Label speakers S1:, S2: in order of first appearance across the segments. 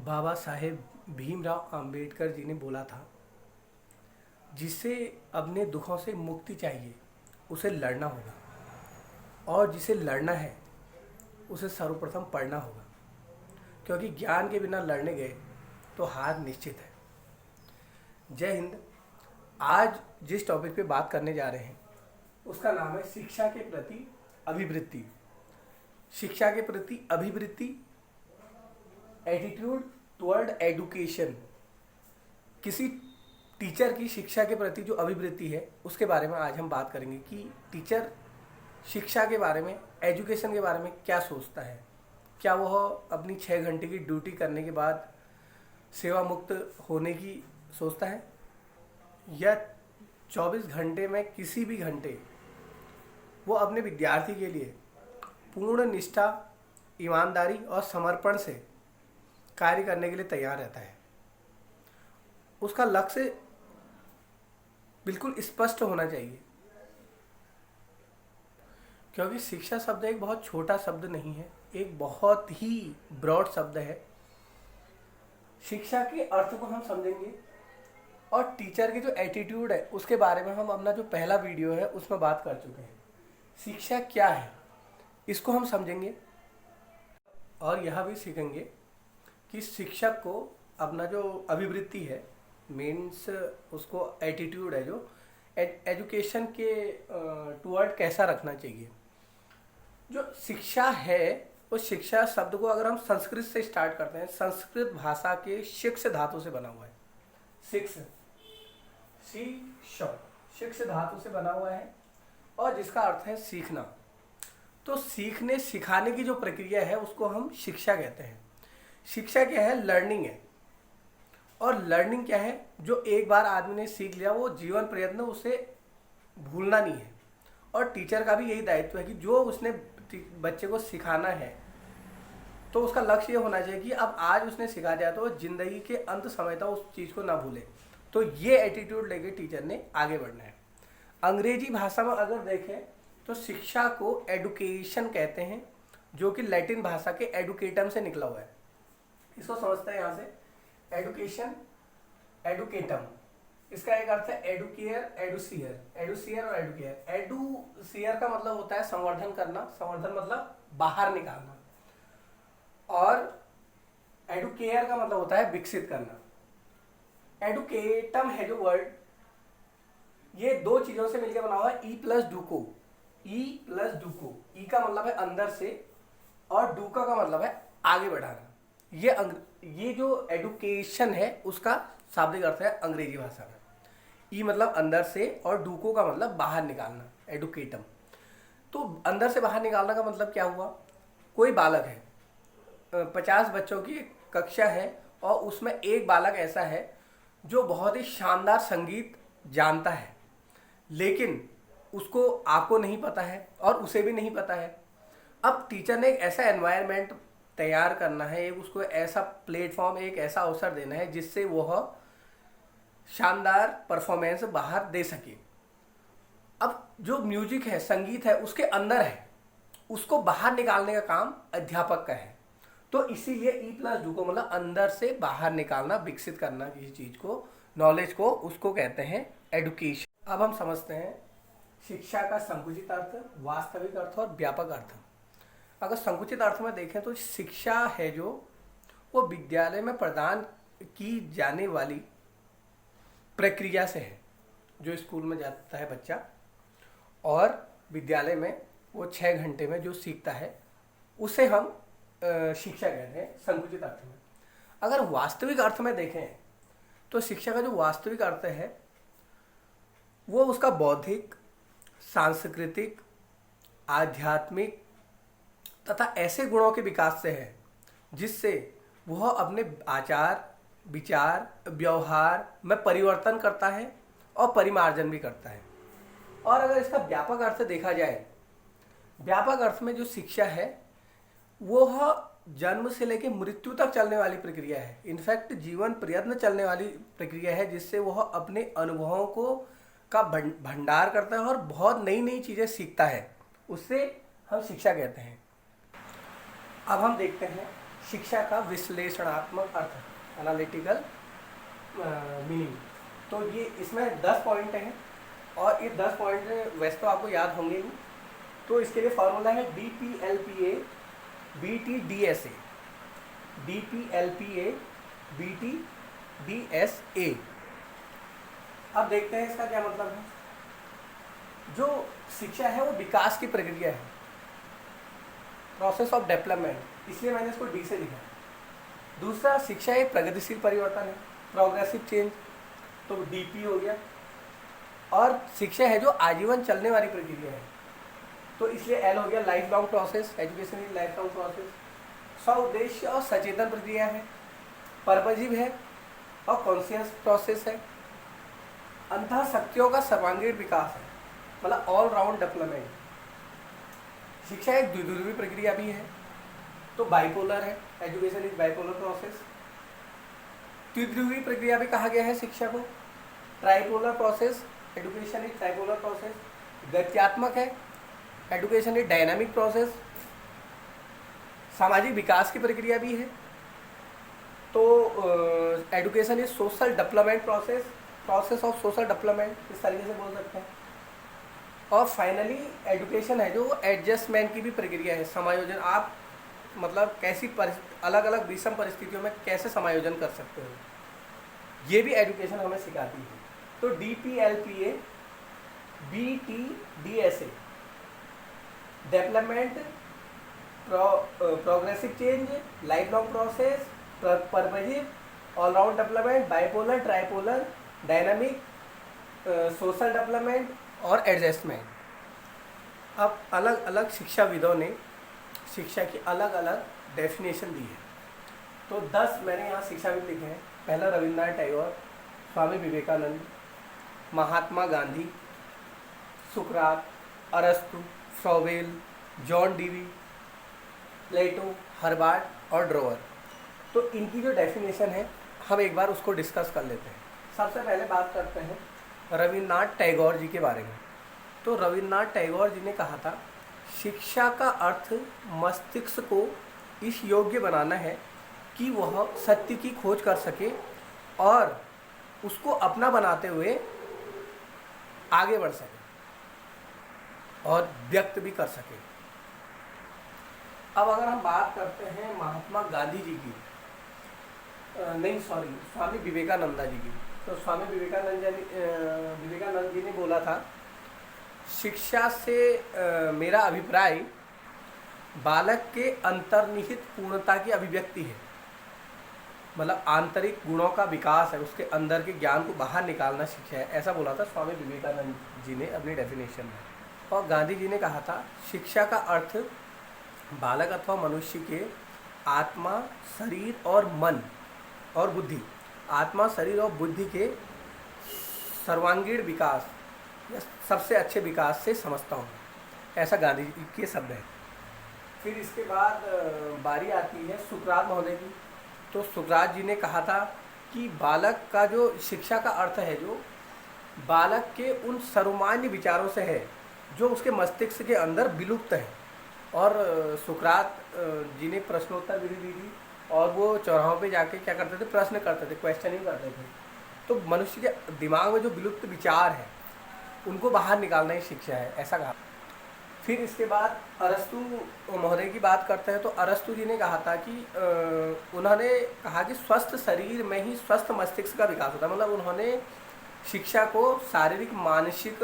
S1: बाबा साहेब भीमराव अंबेडकर जी ने बोला था, जिसे अपने दुखों से मुक्ति चाहिए उसे लड़ना होगा, और जिसे लड़ना है उसे सर्वप्रथम पढ़ना होगा, क्योंकि ज्ञान के बिना लड़ने गए तो हार निश्चित है। जय हिंद। आज जिस टॉपिक पे बात करने जा रहे हैं उसका नाम है शिक्षा के प्रति अभिवृत्ति। शिक्षा के प्रति अभिवृत्ति, एटीट्यूड टुवर्ड एजुकेशन। किसी टीचर की शिक्षा के प्रति जो अभिवृत्ति है उसके बारे में आज हम बात करेंगे कि टीचर शिक्षा के बारे में, एजुकेशन के बारे में क्या सोचता है। क्या वह अपनी 6 घंटे की ड्यूटी करने के बाद सेवा मुक्त होने की सोचता है, या 24 घंटे में किसी भी घंटे वो अपने विद्यार्थी के लिए पूर्ण निष्ठा, ईमानदारी और समर्पण से कार्य करने के लिए तैयार रहता है। उसका लक्ष्य बिल्कुल स्पष्ट होना चाहिए, क्योंकि शिक्षा शब्द एक बहुत छोटा शब्द नहीं है, एक बहुत ही ब्रॉड शब्द है। शिक्षा के अर्थ को हम समझेंगे और टीचर की जो एटीट्यूड है उसके बारे में हम अपना जो पहला वीडियो है उसमें बात कर चुके हैं। शिक्षा क्या है इसको हम समझेंगे और यह भी सीखेंगे कि शिक्षक को अपना जो अभिवृत्ति है, मीन्स उसको एटीट्यूड है जो एजुकेशन के टुवर्ड कैसा रखना चाहिए। जो शिक्षा है उस शिक्षा शब्द को अगर हम संस्कृत से स्टार्ट करते हैं, संस्कृत भाषा के शिक्ष धातु से बना हुआ है। शिक्ष, शिक्ष धातु से बना हुआ है और जिसका अर्थ है सीखना। तो सीखने सिखाने की जो प्रक्रिया है उसको हम शिक्षा कहते हैं। शिक्षा क्या है? लर्निंग है। और लर्निंग क्या है? जो एक बार आदमी ने सीख लिया वो जीवन प्रयत्न उसे भूलना नहीं है। और टीचर का भी यही दायित्व है कि जो उसने बच्चे को सिखाना है तो उसका लक्ष्य ये होना चाहिए कि अब आज उसने सिखा दिया तो जिंदगी के अंत समय तक उस चीज़ को ना भूले। तो ये एटीट्यूड लेके टीचर ने आगे बढ़ना है। अंग्रेजी भाषा में अगर देखें तो शिक्षा को एडुकेशन कहते हैं, जो कि लैटिन भाषा के एडुकेटम से निकला हुआ है। इसको समझते हैं यहाँ से। एडुकेशन, एडुकेटम, इसका एक अर्थ है एडुकेयर, एडुसियर। एडुसियर और एडुकेयर। एडुसियर का मतलब होता है संवर्धन करना, संवर्धन मतलब बाहर निकालना, और एडुकेयर का मतलब होता है विकसित करना। एडुकेटम है जो वर्ड, ये दो चीजों से मिलकर बना हुआ है, ई प्लस डूको। ई प्लस डूको, ई का मतलब है अंदर से और डूका का मतलब है आगे बढ़ाना। ये जो एडुकेशन है उसका शाब्दिक अर्थ है अंग्रेजी भाषा में। ई मतलब अंदर से और डूको का मतलब बाहर निकालना, एडुकेटम। तो अंदर से बाहर निकालना का मतलब क्या हुआ? कोई बालक है, 50 बच्चों की कक्षा है और उसमें एक बालक ऐसा है जो बहुत ही शानदार संगीत जानता है, लेकिन उसको आपको नहीं पता है और उसे भी नहीं पता है। अब टीचर ने एक ऐसा एनवायरनमेंट तैयार करना है, उसको ऐसा प्लेटफॉर्म, एक ऐसा अवसर देना है जिससे वह शानदार परफॉर्मेंस बाहर दे सके। अब जो म्यूजिक है, संगीत है, उसके अंदर है, उसको बाहर निकालने का काम अध्यापक का है। तो इसीलिए ई प्लस डू को मतलब अंदर से बाहर निकालना, विकसित करना किसी चीज को, नॉलेज को, उसको कहते हैं एडुकेशन। अब हम समझते हैं शिक्षा का संकुचित अर्थ, वास्तविक अर्थ और व्यापक अर्थ। अगर संकुचित अर्थ में देखें तो शिक्षा है जो वो विद्यालय में प्रदान की जाने वाली प्रक्रिया से है। जो स्कूल में जाता है बच्चा और विद्यालय में वो 6 घंटे में जो सीखता है उसे हम शिक्षा कहते हैं संकुचित अर्थ में। अगर वास्तविक अर्थ में देखें तो शिक्षा का जो वास्तविक अर्थ है वो उसका बौद्धिक, सांस्कृतिक, आध्यात्मिक तथा ऐसे गुणों के विकास से है जिससे वह अपने आचार, विचार, व्यवहार में परिवर्तन करता है और परिमार्जन भी करता है। और अगर इसका व्यापक अर्थ देखा जाए, व्यापक अर्थ में जो शिक्षा है वह जन्म से लेकर मृत्यु तक चलने वाली प्रक्रिया है। इनफैक्ट जीवन प्रयत्न चलने वाली प्रक्रिया है, जिससे वह अपने अनुभवों को का भंडार करता है और बहुत नई नई चीज़ें सीखता है। उससे हम शिक्षा कहते हैं। अब हम देखते हैं शिक्षा का विश्लेषणात्मक अर्थ, एनालिटिकल मीनिंग। तो ये इसमें 10 पॉइंट हैं और ये 10 पॉइंट वैसे तो आपको याद होंगे नहीं। तो इसके लिए फॉर्मूला है DPLPA BTDSA, DPLPA BTDSA। अब देखते हैं इसका क्या मतलब है। जो शिक्षा है वो विकास की प्रक्रिया है, प्रोसेस ऑफ डेवलपमेंट, इसलिए मैंने इसको डी से लिखा है। दूसरा, शिक्षा एक प्रगतिशील परिवर्तन है, प्रोग्रेसिव चेंज, तो DP हो गया। और शिक्षा है जो आजीवन चलने वाली प्रक्रिया है, तो इसलिए L हो गया, life long process, education is life long process. उद्देश्य और सचेतन प्रक्रिया है, पर्पजिव है और कॉन्शियस प्रोसेस है। अंतः शक्तियों का सर्वांगीण विकास है, मतलब ऑल राउंड डेवलपमेंट। शिक्षा एक द्विध्रुवी प्रक्रिया भी है, तो बाइपोलर है, एजुकेशन इज बाइपोलर प्रोसेस। द्विध्रुवी प्रक्रिया भी कहा गया है शिक्षा को। Tripolar process, education is tripolar process. गत्यात्मक है, एजुकेशन इज डायनामिक प्रोसेस। सामाजिक विकास की प्रक्रिया भी है, तो education is social development process, process of social development, इस तरीके से बोल सकते हैं। और फाइनली एजुकेशन है जो एडजस्टमेंट की भी प्रक्रिया है, समायोजन। आप मतलब कैसी अलग अलग विषम परिस्थितियों में कैसे समायोजन कर सकते हो, ये भी एजुकेशन हमें सिखाती है। तो DPLPA BTDSA, development, progressive change, life long process, purposive, all round development, bipolar, tripolar, dynamic, social development और एडजस्टमेंट। अब अलग अलग शिक्षाविदों ने शिक्षा की अलग अलग डेफिनेशन दी है। तो 10 मैंने यहाँ शिक्षाविद लिखे हैं। पहला रविन्द्रनाथ टैगोर, स्वामी विवेकानंद, महात्मा गांधी, सुकरात, अरस्तु, फ्रॉवेल, जॉन डीवी, प्लेटो, हर्बार्ट और ड्रोवर। तो इनकी जो डेफिनेशन है हम एक बार उसको डिस्कस कर लेते हैं। सबसे पहले बात करते हैं रविन्द्रनाथ टैगोर जी के बारे में। तो रविन्द्रनाथ टैगोर जी ने कहा था, शिक्षा का अर्थ मस्तिष्क को इस योग्य बनाना है कि वह सत्य की खोज कर सके और उसको अपना बनाते हुए आगे बढ़ सके और व्यक्त भी कर सके। अब अगर हम बात करते हैं महात्मा गांधी जी की, स्वामी विवेकानंद जी की, तो स्वामी विवेकानंद जी ने बोला था, शिक्षा से मेरा अभिप्राय बालक के अंतर्निहित पूर्णता की अभिव्यक्ति है, मतलब आंतरिक गुणों का विकास है, उसके अंदर के ज्ञान को बाहर निकालना शिक्षा है, ऐसा बोला था स्वामी विवेकानंद जी ने अपनी डेफिनेशन में। और गांधी जी ने कहा था, शिक्षा का अर्थ बालक अथवा मनुष्य के आत्मा, शरीर और मन और बुद्धि, आत्मा, शरीर और बुद्धि के सर्वांगीण विकास या सबसे अच्छे विकास से समझता हूँ, ऐसा गांधी जी के शब्द हैं। फिर इसके बाद बारी आती है सुकरात महोदय की। तो सुकरात जी ने कहा था कि बालक का जो शिक्षा का अर्थ है, जो बालक के उन सर्वमान्य विचारों से है जो उसके मस्तिष्क के अंदर विलुप्त है। और सुकरात जी ने प्रश्नोत्तर विधि दी थी और वो चौराहों पे जाके क्या करते थे, प्रश्न करते थे, क्वेश्चनिंग करते थे। तो मनुष्य के दिमाग में जो विलुप्त विचार है उनको बाहर निकालना ही शिक्षा है, ऐसा कहा। फिर इसके बाद अरस्तु महोदय की बात करते हैं। तो अरस्तु जी ने कहा था कि उन्होंने कहा कि स्वस्थ शरीर में ही स्वस्थ मस्तिष्क का विकास होता है, मतलब उन्होंने शिक्षा को शारीरिक मानसिक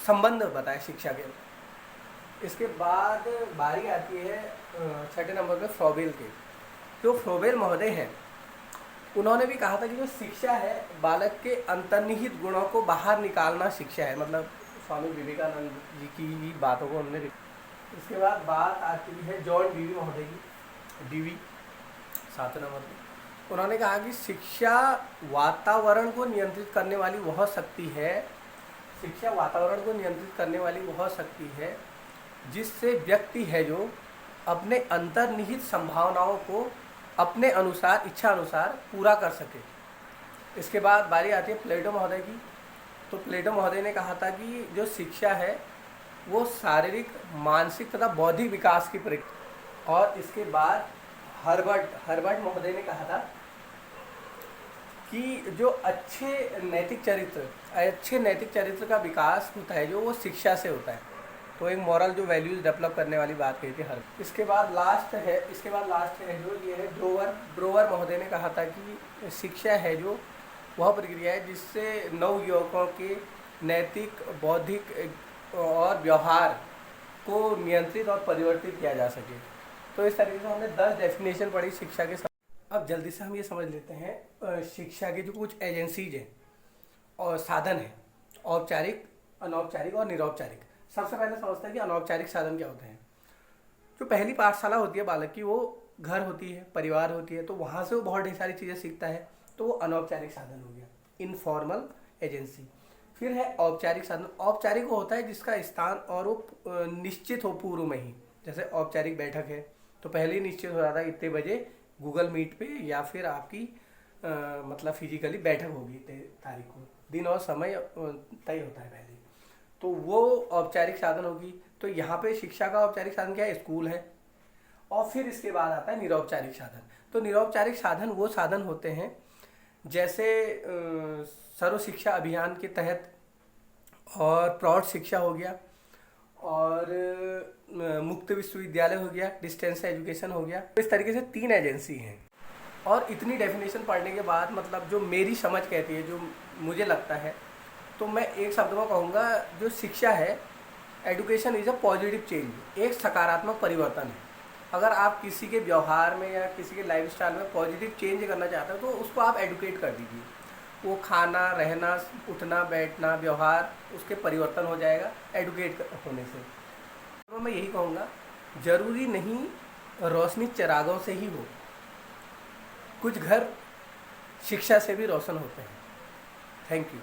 S1: संबंध बताया शिक्षा के। इसके बाद बारी आती है 6ठे नंबर पे फ्रॉबेल के। जो फ्रॉबेल महोदय हैं उन्होंने भी कहा था कि जो शिक्षा है बालक के अंतर्निहित गुणों को बाहर निकालना शिक्षा है, मतलब स्वामी विवेकानंद जी की ही बातों को उन्होंने। इसके बाद बात आती है जॉन डीवी महोदय की, डीवी 7 नंबर पर। उन्होंने कहा कि शिक्षा वातावरण को नियंत्रित करने वाली वह शक्ति है, शिक्षा वातावरण को नियंत्रित करने वाली वह शक्ति है जिससे व्यक्ति है जो अपने अंतर्निहित संभावनाओं को अपने अनुसार, इच्छा अनुसार पूरा कर सके। इसके बाद बारी आती है प्लेटो महोदय की। तो प्लेटो महोदय ने कहा था कि जो शिक्षा है वो शारीरिक, मानसिक तथा बौद्धिक विकास की प्रक्रिया। और इसके बाद हर्बर्ट महोदय ने कहा था कि जो अच्छे नैतिक चरित्र का विकास होता है जो वो शिक्षा से होता है। तो एक मॉरल जो वैल्यूज डेवलप करने वाली बात कही थी हर। इसके बाद लास्ट है जो ये है ड्रोवर महोदय ने कहा था कि शिक्षा है जो वह प्रक्रिया है जिससे नव युवकों के नैतिक, बौद्धिक और व्यवहार को नियंत्रित और परिवर्तित किया जा सके। तो इस तरीके से हमने 10 डेफिनेशन पढ़ी शिक्षा के। अब जल्दी से हम ये समझ लेते हैं शिक्षा के जो कुछ एजेंसीज हैं और साधन हैं, औपचारिक, अनौपचारिक और निरौपचारिक। सबसे पहले समझते हैं कि अनौपचारिक साधन क्या होते हैं। जो पहली पाठशाला होती है बालक की, वो घर होती है, परिवार होती है, तो वहाँ से वो बहुत ढेर सारी चीज़ें सीखता है, तो वो अनौपचारिक साधन हो गया, इनफॉर्मल एजेंसी। फिर है औपचारिक साधन। औपचारिक वो होता है जिसका स्थान और वो निश्चित हो पूर्व में ही। जैसे औपचारिक बैठक है तो पहले ही निश्चित हो जाता है इतने बजे गूगल मीट पे या फिर आपकी मतलब फिजिकली बैठक होगी तारीख को, दिन और समय तय होता है पहले, तो वो औपचारिक साधन होगी। तो यहाँ पे शिक्षा का औपचारिक साधन क्या है? स्कूल है। और फिर इसके बाद आता है निरौपचारिक साधन। तो निरौपचारिक साधन वो साधन होते हैं जैसे सर्व शिक्षा अभियान के तहत, और प्रौढ़ शिक्षा हो गया, और मुक्त विश्वविद्यालय हो गया, डिस्टेंस एजुकेशन हो गया। इस तरीके से 3 एजेंसी हैं। और इतनी डेफिनेशन पढ़ने के बाद मतलब जो मेरी समझ कहती है, जो मुझे लगता है, तो मैं एक शब्द में कहूँगा, जो शिक्षा है, education is a positive change, एक सकारात्मक परिवर्तन है। अगर आप किसी के व्यवहार में या किसी के लाइफस्टाइल में पॉजिटिव चेंज करना चाहते हो तो उसको आप एडुकेट कर दीजिए। वो खाना, रहना, उठना, बैठना, व्यवहार, उसके परिवर्तन हो जाएगा एडुकेट होने से। तो मैं यही कहूँगा, ज़रूरी नहीं रोशनी चिरागों से ही हो, कुछ घर शिक्षा से भी रोशन होते हैं। Thank you.